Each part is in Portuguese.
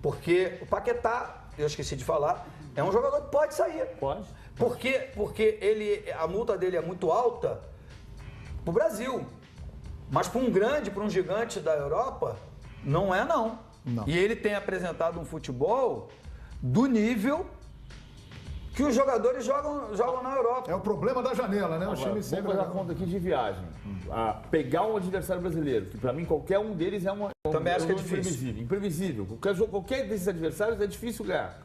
Porque o Paquetá, eu esqueci de falar, é um jogador que pode sair. Pode. Porque a multa dele é muito alta pro Brasil. Mas para um grande, para um gigante da Europa, não é não. E ele tem apresentado um futebol do nível que os jogadores jogam na Europa. É o problema da janela, né? Agora, Os times vamos sempre... fazer a conta aqui de viagem. Pegar um adversário brasileiro, que para mim qualquer um deles é Também acho que é difícil. Imprevisível. Qualquer desses adversários é difícil ganhar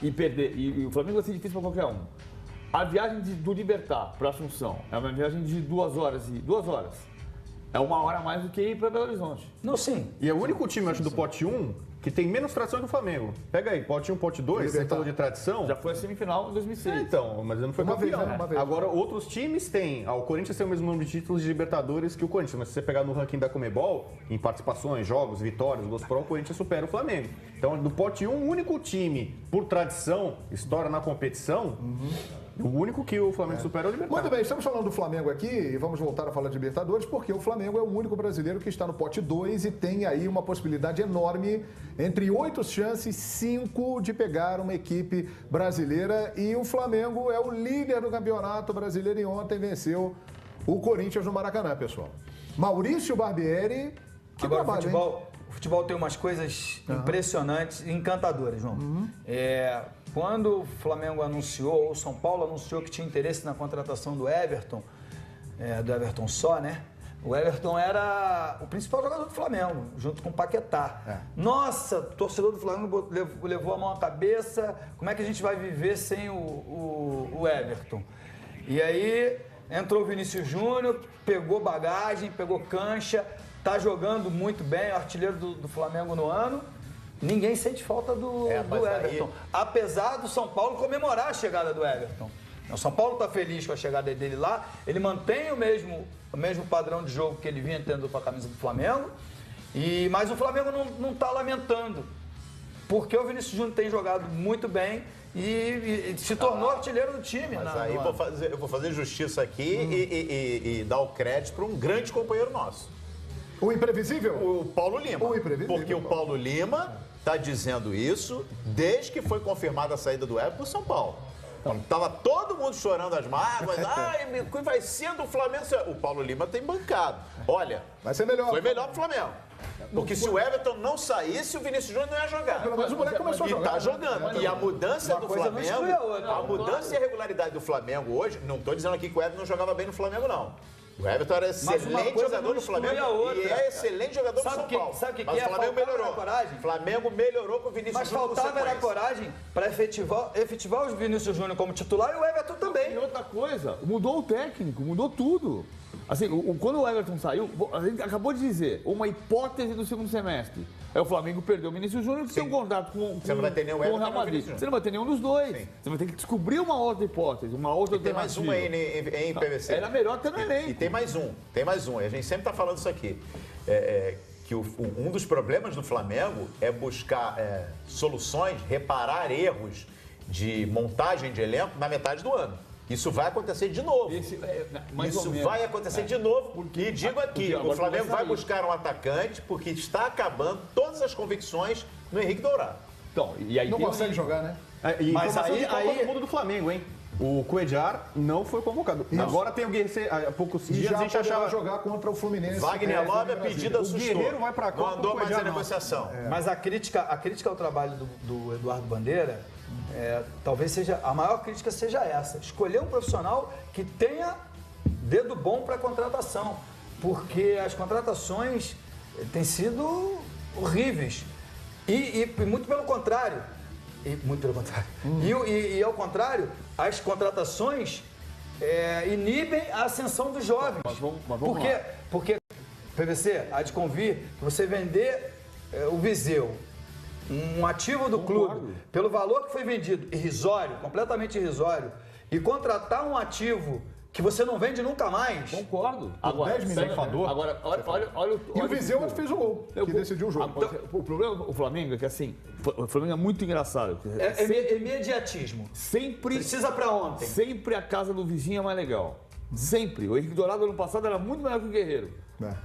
e perder. E o Flamengo vai ser difícil para qualquer um. A viagem do Libertad para Assunção é uma viagem de 2 horas. 2 horas. É 1 hora a mais do que ir para Belo Horizonte. Não, sim. E é o único time, acho, do pote 1 que tem menos tradição que o Flamengo. Pega aí, pote 1, pote 2, você falou de tradição. Já foi a semifinal em 2006. Então, mas ele não foi Uma campeão. vez, né? Uma vez. Agora, outros times têm. O Corinthians tem o mesmo número de títulos de Libertadores que o Corinthians. Mas se você pegar no ranking da Conmebol, em participações, jogos, vitórias, gols pro, o Corinthians supera o Flamengo. Então, do pote 1, o único time, por tradição, história na competição, o único que o Flamengo supera é o Libertadores. Muito bem, estamos falando do Flamengo aqui e vamos voltar a falar de Libertadores, porque o Flamengo é o único brasileiro que está no pote 2 e tem aí uma possibilidade enorme, entre 8 chances, 5 de pegar uma equipe brasileira. E o Flamengo é o líder do campeonato brasileiro e ontem venceu o Corinthians no Maracanã, pessoal. Maurício Barbieri, que Agora, trabalho, o futebol tem umas coisas impressionantes e encantadoras, João. Quando o Flamengo anunciou, ou o São Paulo anunciou que tinha interesse na contratação do Everton só, né? O Everton era o principal jogador do Flamengo, junto com o Paquetá. Nossa, o torcedor do Flamengo levou a mão à cabeça, como é que a gente vai viver sem o Everton? E aí entrou o Vinícius Júnior, pegou bagagem, pegou cancha, tá jogando muito bem, artilheiro do Flamengo no ano. Ninguém sente falta do Everton. Apesar do São Paulo comemorar a chegada do Everton. O São Paulo está feliz com a chegada dele lá. Ele mantém o mesmo padrão de jogo que ele vinha tendo com a camisa do Flamengo. Mas o Flamengo não está lamentando. Porque o Vinícius Júnior tem jogado muito bem e se tornou artilheiro do time. Mas aí eu vou fazer justiça aqui e dar o crédito para um grande companheiro nosso. O imprevisível? O Paulo Lima. O imprevisível. Porque o Paulo Lima está dizendo isso desde que foi confirmada a saída do Everton do São Paulo. Tava todo mundo chorando as mágoas. Ai, que vai ser do Flamengo? O Paulo Lima tem bancado. Olha, vai ser melhor. Foi melhor pro Flamengo. Porque se o Everton não saísse, o Vinícius Júnior não ia jogar. Pelo menos o moleque começou a jogar. E tá jogando. E a mudança do Flamengo, a mudança e a regularidade do Flamengo hoje, não tô dizendo aqui que o Everton não jogava bem no Flamengo, não. O Everton era excelente jogador do Flamengo e é excelente jogador do São Paulo. Sabe o que Mas o Flamengo melhorou. Coragem? O Flamengo melhorou com o Vinícius Júnior. Mas faltava era coragem para efetivar o Vinícius Júnior como titular e o Everton também. E outra coisa, mudou o técnico, mudou tudo. Assim, quando o Everton saiu, a gente acabou de dizer, uma hipótese do segundo semestre. Aí o Flamengo perdeu o Vinícius Júnior, que tem um contato com Você não vai ter nem o Everton, o Real Madrid. Você não vai ter nenhum dos dois. Sim. Você vai ter que descubrir uma outra hipótese, uma outra alternativa. Tem mais uma aí em PVC. Era melhor ter no elenco. E tem mais um. E a gente sempre está falando isso aqui. Que um dos problemas do Flamengo é buscar soluções, reparar erros de montagem de elenco na metade do ano. Isso vai acontecer de novo. Isso vai acontecer de novo. E digo aqui, o Flamengo vai buscar um atacante porque está acabando todas as convicções no Henrique Dourado. Então, e aí não consegue jogar, né? Mas aí todo mundo do Flamengo, hein? O Cuéllar não foi convocado. Isso. Agora tem o Guerreiro, há poucos dias a gente achava jogar contra o Fluminense. Wagner Love a pedida assustou. O Guerreiro vai pra cá. Não andou mais a negociação. Mas a crítica ao trabalho do Eduardo Bandeira, talvez seja a maior crítica seja essa. Escolher um profissional que tenha dedo bom para contratação, porque as contratações têm sido horríveis e muito pelo contrário. E ao contrário, as contratações inibem a ascensão dos jovens. Mas vamos lá. Porque, PVC, há de convir que você vender o Viseu, um ativo do clube, pelo valor que foi vendido, irrisório, completamente irrisório, e contratar um ativo que você não vende nunca mais. Concordo. Agora, 10 milhões. Agora, olha e o Viseu ontem fez o gol, que decidiu o jogo. O problema do Flamengo é que, assim, o Flamengo é muito engraçado. É imediatismo. Sempre... Precisa pra ontem. Sempre a casa do vizinho é mais legal. Sempre. O Henrique Dourado, ano passado, era muito melhor que o Guerreiro.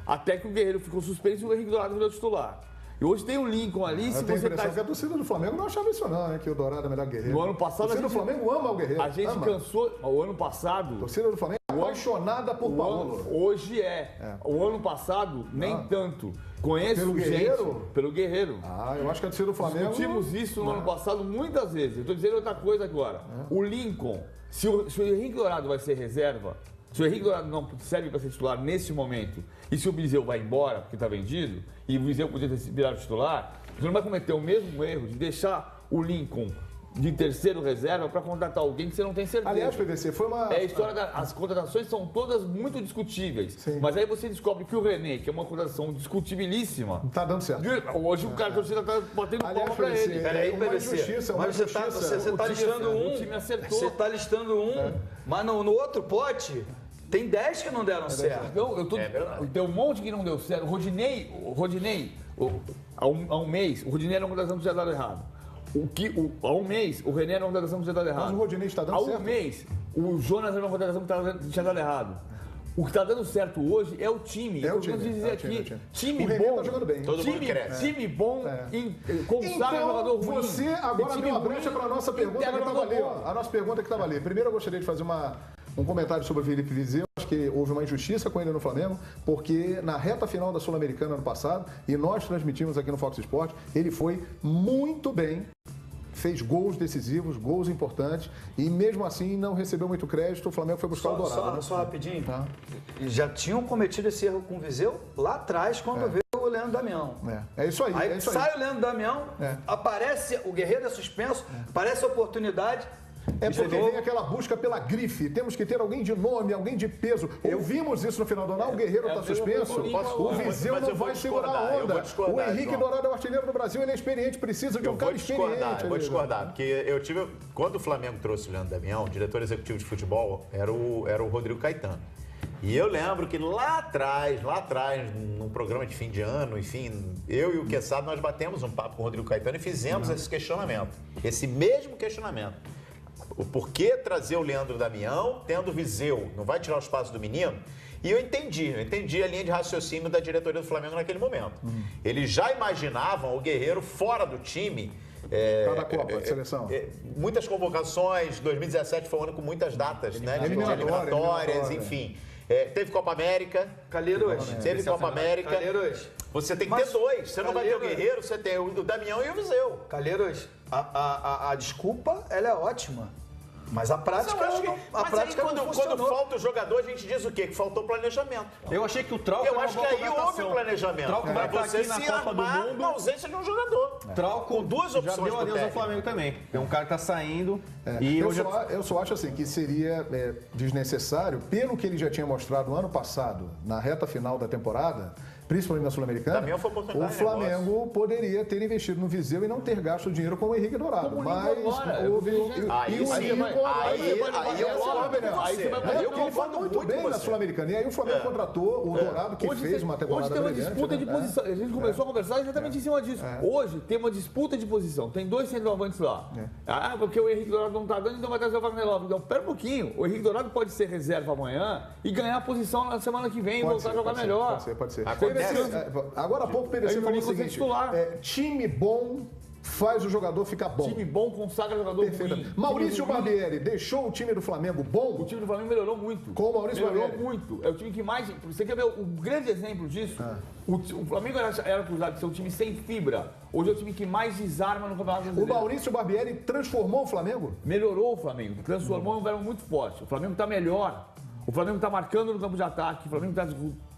Até que o Guerreiro ficou suspenso e o Henrique Dourado virou titular. E hoje tem o Lincoln ali, Eu se tenho a você impressão que a torcida do Flamengo não achava isso não, que o Dourado é o melhor guerreiro. No ano passado, a torcida a do gente- Flamengo ama o guerreiro. A gente ama. cansou. O ano passado. A torcida do Flamengo é apaixonada por Paulo. Hoje é. O ano passado, nem tanto. Conheço Pelo gente. Guerreiro? Pelo Guerreiro. Ah, eu acho que a torcida do Flamengo... Discutimos isso no ano passado muitas vezes. Eu estou dizendo outra coisa agora. O Lincoln, se o Henrique Dourado vai ser reserva, se o Henrique Dourado não serve para ser titular nesse momento, e se o Viseu vai embora, porque está vendido, e o Viseu podia ter virado titular, você não vai cometer o mesmo erro de deixar o Lincoln de terceiro reserva para contratar alguém que você não tem certeza. Aliás, PVC, foi uma... É a história as contratações são todas muito discutíveis. Sim. Mas aí você descobre que o René, que é uma contratação discutibilíssima, Tá dando certo. hoje o cara da torcida tá batendo Aliás, palma pra PVC, ele. Peraí, uma PVC. injustiça, uma Mas você tá injustiça. listando o um. time acertou. Você tá listando um, mas no outro pote tem 10 que não deram certo. Então, tem um monte que não deu certo. O Rodinei, há um mês, o Rodinei era uma contratação que tinha dado errado. Há um mês, o René era uma contratação que tinha dado errado. Mas o Rodinei está dando há certo. um mês, o Jonas era uma contratação que tinha dado errado. O que está dando certo hoje é o time. É o Eu time, preciso dizer é o time, aqui, é o time O René bom. tá jogando bem. Todo mundo cresce. Time bom consagra jogador Então, ruim. você agora E time deu uma ruim brecha para a nossa pergunta que integra estava jogador ali. bom. Ó. A nossa pergunta que estava ali. Primeiro, eu gostaria de fazer um comentário sobre o Felipe Viseu. Acho que houve uma injustiça com ele no Flamengo, porque na reta final da Sul-Americana ano passado, e nós transmitimos aqui no Fox Sports, ele foi muito bem. Fez gols decisivos, gols importantes, e mesmo assim não recebeu muito crédito. O Flamengo foi buscar o Dourado. né? Só rapidinho. Tá. Já tinham cometido esse erro com o Viseu lá atrás, quando veio o Leandro Damião. É isso aí. Aí é isso aí. sai o Leandro Damião, É. aparece, o Guerreiro é suspenso, aparece a oportunidade. É porque Entendeu? vem aquela busca pela grife. Temos que ter alguém de nome, alguém de peso. Ouvimos isso no final do ano. O Guerreiro está suspenso. O Viseu mas não eu vou vai segurar a discordar, eu onda. vou discordar, O Henrique João. Dourado é o artilheiro do Brasil. Ele é experiente, precisa de um cara experiente. Vou discordar, porque eu tive... Quando o Flamengo trouxe o Leandro Damião, o diretor executivo de futebol era o Rodrigo Caetano. E eu lembro que lá atrás, num programa de fim de ano, enfim, eu e o Quesada, nós batemos um papo com o Rodrigo Caetano e fizemos esse questionamento. Esse mesmo questionamento. O porquê trazer o Leandro Damião, tendo o Viseu, não vai tirar o espaço do menino? E eu entendi a linha de raciocínio da diretoria do Flamengo naquele momento. Eles já imaginavam o Guerreiro fora do time. Cada Copa de seleção. Muitas convocações, 2017 foi um ano com muitas datas, né? Eliminatórias, enfim. Teve Copa América. Calheiros. Teve Copa América. Calheiros. Você tem que Mas, ter dois. Você não vai ter o Calheiros- Guerreiro, você tem o Damião e o Viseu. Calheiros, a desculpa, ela é ótima. Mas a prática, Mas aí, a prática quando, não quando funcionou. falta o jogador, a gente diz o quê? Que faltou planejamento. Eu achei que o Trauco Eu era uma acho que boa aí houve contratação. o planejamento. Trauco vai Pra estar você aqui na se Copa do armar Mundo. na ausência de um jogador. Trauco Com duas já opções deu pro adeus ao técnico. Flamengo também. É um cara que tá saindo e Eu só acho assim que seria desnecessário, pelo que ele já tinha mostrado ano passado, na reta final da temporada, principalmente na Sul-Americana, Damião foi oportunidade o de Flamengo poderia ter investido no Viseu e não ter gasto dinheiro com o Henrique Dourado. Como o Mas Lincoln agora, houve Aí e o sim, Lincoln aí eu é concordo com Aí você. você vai É, poder- porque ele foi muito bem na Sul-Americana. E aí o Flamengo contratou o Dourado, que Hoje fez tem- uma temporada Hoje tem uma brilhante, disputa né? de posição. A gente começou a conversar exatamente em cima disso. Hoje tem uma disputa de posição. Tem dois centroavantes lá. Ah, porque o Henrique Dourado não tá dando, então vai trazer o Wagner Love. Então, pera um pouquinho. O Henrique Dourado pode ser reserva amanhã e ganhar a posição na semana que vem e voltar a jogar melhor. Pode ser. Acontece. Agora há pouco o PVC Aí o falou o Nico tem seguinte, titular. time bom faz o jogador ficar bom. Time bom consagra jogador Perfeitamente. ruim. Maurício Time ruim, Barbieri deixou o time do Flamengo bom? O time do Flamengo melhorou muito. Com o Maurício Melhorou Barbieri. muito. É o time que mais... Você quer ver o grande exemplo disso? O Flamengo era acusado de ser um time sem fibra. Hoje é o time que mais desarma no Campeonato O Brasileiro. Maurício Barbieri transformou o Flamengo? Melhorou o Flamengo, transformou em um verbo muito forte. O Flamengo está melhor. O Flamengo está marcando no campo de ataque. O Flamengo está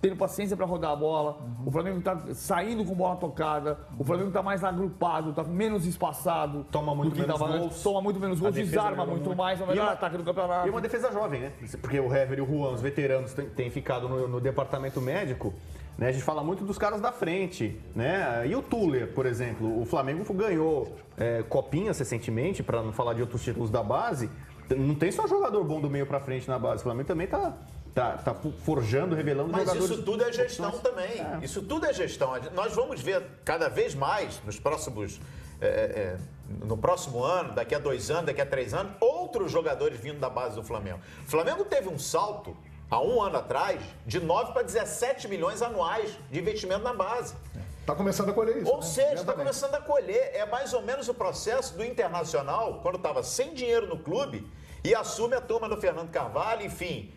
tendo paciência para rodar a bola. O Flamengo está saindo com bola tocada. O Flamengo está mais agrupado, está menos espaçado. Toma muito do que menos tava antes. gols. Toma muito menos gols, defesa desarma melhorou muito muito. mais. É o E melhor uma- ataque do campeonato. E uma defesa jovem, né? Porque o Hever e o Juan, os veteranos, têm ficado no departamento médico. Né? A gente fala muito dos caras da frente, né? E o Tuller, por exemplo. O Flamengo ganhou copinhas recentemente, para não falar de outros títulos da base. Não tem só jogador bom do meio para frente na base. O Flamengo também tá forjando, revelando Mas jogadores. isso tudo é gestão também. Isso tudo é gestão. Nós vamos ver cada vez mais nos próximos. No próximo ano, daqui a 2 anos, daqui a 3 anos, outros jogadores vindo da base do Flamengo. O Flamengo teve um salto, há 1 ano atrás, de 9 para 17 milhões anuais de investimento na base. Está começando a colher isso. Ou seja, está começando a colher. É mais ou menos o processo do Internacional, quando estava sem dinheiro no clube, e assume a turma do Fernando Carvalho, enfim.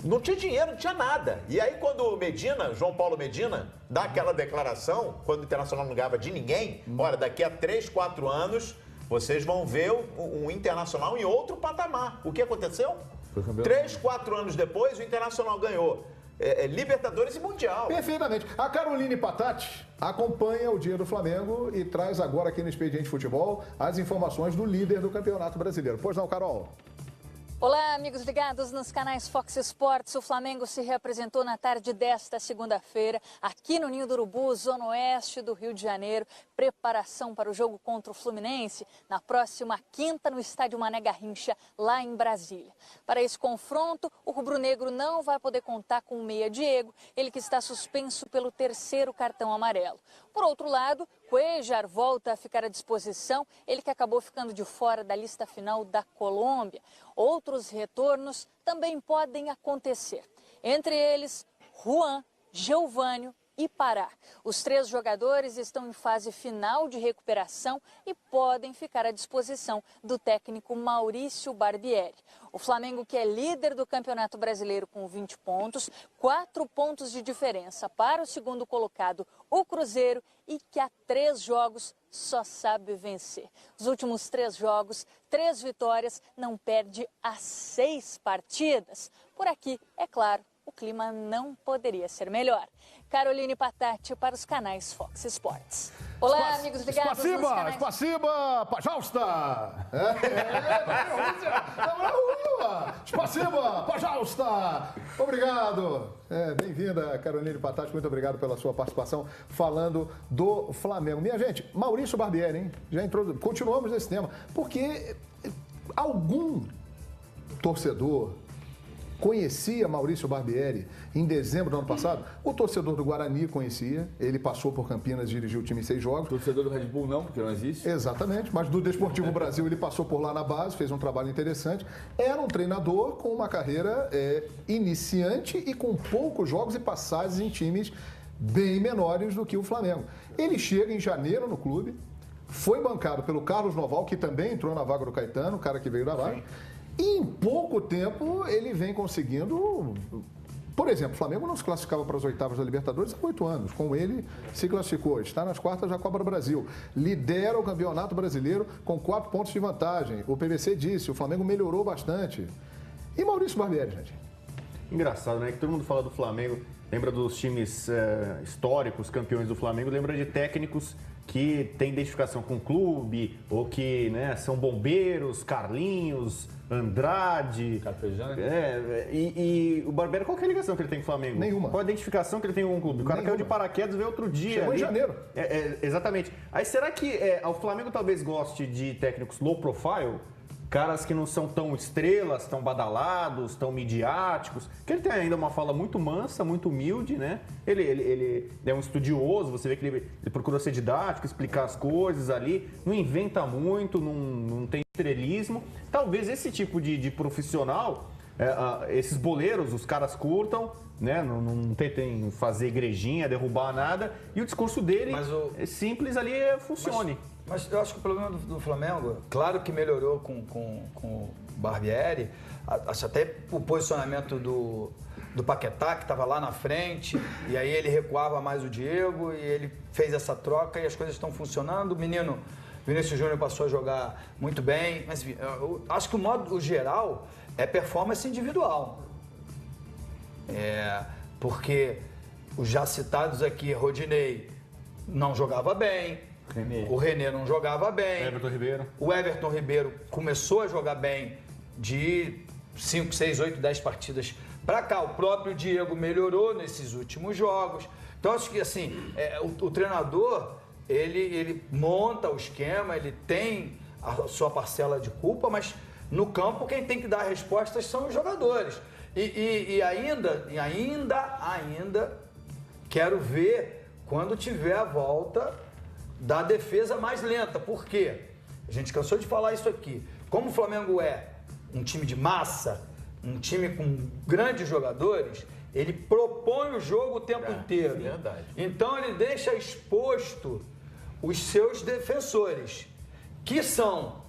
Não tinha dinheiro, não tinha nada. E aí quando o Medina, João Paulo Medina, dá aquela declaração, quando o Internacional não ganhava de ninguém, olha, daqui a 3, 4 anos, vocês vão ver o Internacional em outro patamar. O que aconteceu? 3, 4 anos depois, o Internacional ganhou Libertadores e Mundial. Perfeitamente. A Caroline Patati acompanha o dia do Flamengo e traz agora aqui no Expediente Futebol as informações do líder do Campeonato Brasileiro. Pois não, Carol? Olá, amigos ligados nos canais Fox Sports. O Flamengo se reapresentou na tarde desta segunda-feira aqui no Ninho do Urubu, zona oeste do Rio de Janeiro. Preparação para o jogo contra o Fluminense na próxima quinta no estádio Mané Garrincha, lá em Brasília. Para esse confronto, o rubro-negro não vai poder contar com o meia Diego, ele que está suspenso pelo 3º cartão amarelo. Por outro lado, Cuéllar volta a ficar à disposição, ele que acabou ficando de fora da lista final da Colômbia. Outros retornos também podem acontecer. Entre eles, Juan, Geovânio e Pará. Os 3 jogadores estão em fase final de recuperação e podem ficar à disposição do técnico Maurício Barbieri. O Flamengo, que é líder do Campeonato Brasileiro com 20 pontos, 4 pontos de diferença para o segundo colocado, o Cruzeiro, e que há 3 jogos só sabe vencer. Os últimos 3 jogos, 3 vitórias, não perde há 6 partidas. Por aqui, é claro, o clima não poderia ser melhor. Caroline Patati para os canais Fox Sports. Olá, amigos ligados nos canais... Spasiba, pajausta! Spasiba, pajausta! Obrigado! Bem-vinda, Caroline Patati, muito obrigado pela sua participação falando do Flamengo. Minha gente, Maurício Barbieri, hein? Continuamos nesse tema, porque algum torcedor conhecia Maurício Barbieri em dezembro do ano passado. O torcedor do Guarani conhecia, ele passou por Campinas e dirigiu o time em 6 jogos. O torcedor do Red Bull não, porque não existe. Exatamente, mas do Desportivo Brasil ele passou por lá na base, fez um trabalho interessante. Era um treinador com uma carreira iniciante e com poucos jogos e passagens em times bem menores do que o Flamengo. Ele chega em janeiro no clube, foi bancado pelo Carlos Noval, que também entrou na vaga do Caetano, o cara que veio da vaga. E em pouco tempo ele vem conseguindo... Por exemplo, o Flamengo não se classificava para as oitavas da Libertadores há 8 anos. Com ele se classificou. Está nas quartas da Copa do Brasil. Lidera o Campeonato Brasileiro com 4 pontos de vantagem. O PVC disse, o Flamengo melhorou bastante. E Maurício Barbieri, gente? Engraçado, né? Que todo mundo fala do Flamengo, lembra dos times históricos, campeões do Flamengo, lembra de técnicos que têm identificação com o clube, ou que, né, são bombeiros, Carlinhos, Andrade. Carpejano. E o Barbieri, qual que é a ligação que ele tem com o Flamengo? Nenhuma. Qual a identificação que ele tem com o clube? O cara caiu de paraquedas, veio outro dia. Chegou em janeiro. Exatamente. Aí será que o Flamengo talvez goste de técnicos low profile? Caras que não são tão estrelas, tão badalados, tão midiáticos, que ele tem ainda uma fala muito mansa, muito humilde, né? Ele é um estudioso, você vê que ele procura ser didático, explicar as coisas ali, não inventa muito, não tem estrelismo. Talvez esse tipo de profissional, esses boleiros, os caras curtam, né? Não tentem fazer igrejinha, derrubar nada, e o discurso dele é simples ali, funcione. Mas eu acho que o problema do Flamengo, claro que melhorou com o Barbieri, acho até o posicionamento do Paquetá, que estava lá na frente, e aí ele recuava mais o Diego, e ele fez essa troca e as coisas estão funcionando. O menino Vinícius Júnior passou a jogar muito bem, mas eu acho que o geral é performance individual. Porque os já citados aqui, Rodinei não jogava bem, o René não jogava bem. Everton Ribeiro. O Everton Ribeiro começou a jogar bem de 5, 6, 8, 10 partidas para cá. O próprio Diego melhorou nesses últimos jogos. Então, acho que assim, o treinador, ele monta o esquema, ele tem a sua parcela de culpa, mas no campo quem tem que dar respostas são os jogadores. E ainda quero ver quando tiver a volta da defesa mais lenta. Por quê? A gente cansou de falar isso aqui. Como o Flamengo é um time de massa, um time com grandes jogadores, Ele propõe o jogo o tempo inteiro. Verdade. Então ele deixa exposto os seus defensores, que são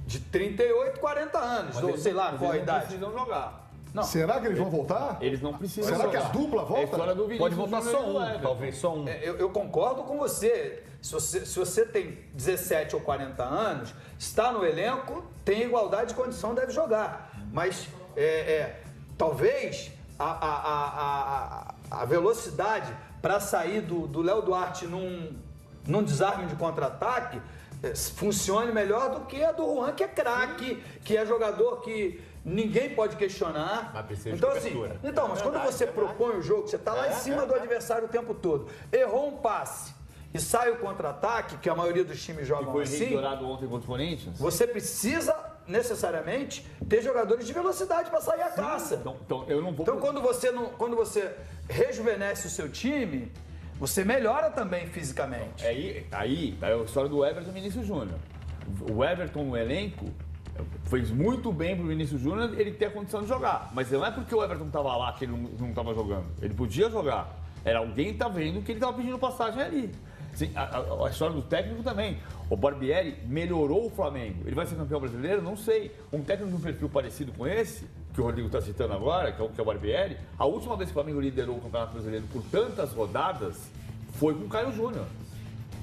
de 38, 40 anos, ou sei lá qual a Eles não idade. precisam jogar. Não. Será que eles vão voltar? Eles não precisam Será jogar. que a dupla volta? É história do Vinícius Pode voltar Júnior só e do um, Everton. talvez só um. Eu concordo com você. Se você tem 17 ou 40 anos, está no elenco, tem igualdade de condição, deve jogar. Mas talvez a velocidade para sair do Léo Duarte num desarme de contra-ataque funcione melhor do que a do Juan, que é craque, que é jogador que ninguém pode questionar. Mas precisa de Então, assim, cobertura. mas quando você propõe o jogo, você está lá em cima do adversário o tempo todo. Errou um passe e sai o contra-ataque, que a maioria dos times Que jogam foi assim, reignorado ontem contra o Corinthians. você precisa necessariamente ter jogadores de velocidade para sair a caça. Então eu não vou... Então, quando você rejuvenesce o seu time, você melhora também fisicamente. Aí é a história do Everton e Vinícius Júnior. O Everton no elenco fez muito bem pro Vinícius Júnior ele ter a condição de jogar. Mas não é porque o Everton estava lá que ele não estava jogando. Ele podia jogar. Era alguém que tá vendo que ele estava pedindo passagem ali. Sim, a história do técnico também. O Barbieri melhorou o Flamengo. Ele vai ser campeão brasileiro? Não sei. Um técnico de um perfil parecido com esse, que o Rodrigo está citando agora, que é o Barbieri, a última vez que o Flamengo liderou o Campeonato Brasileiro por tantas rodadas foi com o Caio Júnior.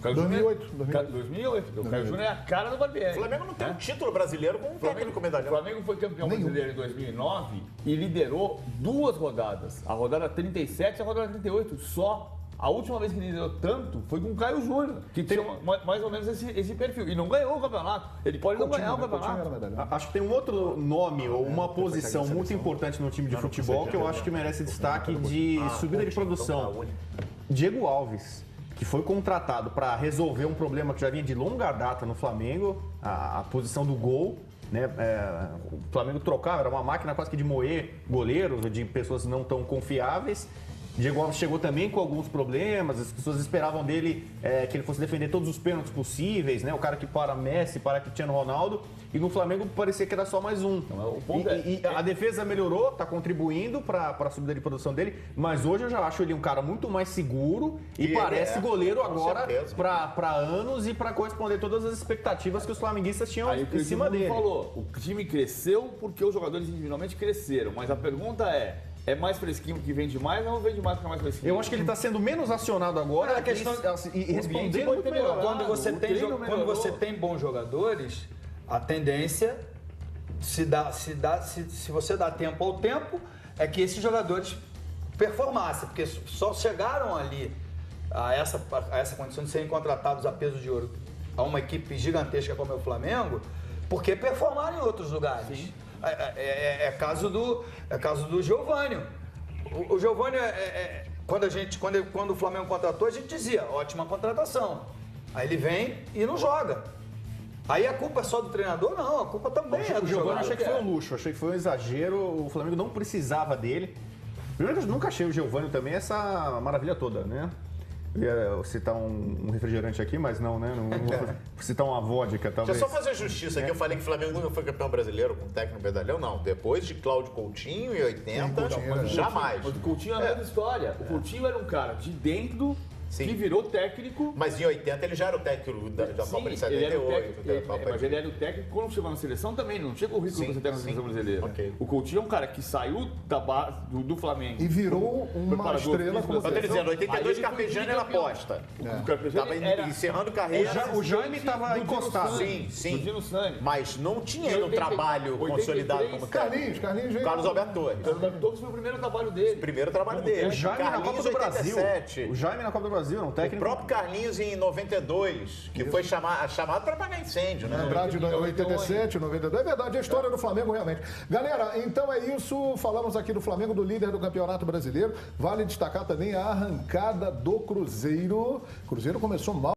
2008. 2008. O Caio Júnior é a cara do Barbieri. O Flamengo não tem um título brasileiro com um técnico O medalhão. Flamengo foi campeão brasileiro em 2009 e liderou 2 rodadas. A rodada 37 e a rodada 38 só. A última vez que ele liderou tanto foi com o Caio Júnior, que tinha mais ou menos esse perfil. E não ganhou o campeonato. Ele pode não ganhar o campeonato. Acho que tem um outro nome ou uma posição muito importante no time de futebol que eu acho que merece destaque de subida de produção. Diego Alves, que foi contratado para resolver um problema que já vinha de longa data no Flamengo, a posição do gol. Né? O Flamengo trocava, era uma máquina quase que de moer goleiros, de pessoas não tão confiáveis. Diego Alves chegou também com alguns problemas, as pessoas esperavam dele que ele fosse defender todos os pênaltis possíveis, né? O cara que para Messi, para Cristiano Ronaldo, e no Flamengo parecia que era só mais um. A defesa melhorou, está contribuindo para a subida de produção dele, mas hoje eu já acho ele um cara muito mais seguro e parece goleiro agora para anos e para corresponder todas as expectativas que os flamenguistas tinham em cima dele. Falou, o time cresceu porque os jogadores individualmente cresceram, mas a pergunta é mais fresquinho que vende mais ou não vende mais porque é mais fresquinho? Eu acho que ele está sendo menos acionado agora e respondendo muito melhor. Quando você tem bons jogadores, a tendência, se você dá tempo ao tempo, é que esses jogadores performassem, porque só chegaram ali a essa condição de serem contratados a peso de ouro a uma equipe gigantesca como é o Flamengo, porque performaram em outros lugares. Sim. É caso do Giovânio. O Giovânio, quando o Flamengo contratou, a gente dizia, ótima contratação. Aí ele vem e não joga. Aí a culpa é só do treinador? Não, a culpa também é do jogador. Eu achei que foi um luxo, achei que foi um exagero, o Flamengo não precisava dele. Primeiro que eu nunca achei o Giovânio também essa maravilha toda, né? Eu ia citar um refrigerante aqui, mas não, né? Não vou citar uma vodka, talvez. Deixa eu só fazer justiça aqui. Eu falei que o Flamengo nunca foi campeão brasileiro com técnico medalhão. Não, depois de Cláudio Coutinho em 80, jamais. Mas o Coutinho é a mesma história. O Coutinho era um cara de dentro que virou técnico. Mas em 80 ele já era o técnico da Copa de 78. Mas ele era o técnico quando chegou na seleção também, não tinha currículo para ser técnico da seleção brasileira. Okay. O Coutinho é um cara que saiu da base do Flamengo. E virou uma estrela como eu tô dizendo, 82 Carpegiani era aposta. O Carpegiani estava encerrando carreira. O Jaime estava encostado. Sim. Mas não tinha um trabalho consolidado como Carlinhos veio. Carlos Alberto Torres. Carlos Alberto Torres foi o primeiro trabalho dele. O Jaime na Copa do Brasil. O Jaime na Copa do Brasil, não técnico. O próprio Carlinhos em 92, que foi chamado para apagar incêndio, né? Lembrar de 87, 92. É verdade, a história do Flamengo realmente. Galera, então é isso. Falamos aqui do Flamengo, do líder do Campeonato Brasileiro. Vale destacar também a arrancada do Cruzeiro. O Cruzeiro começou mal.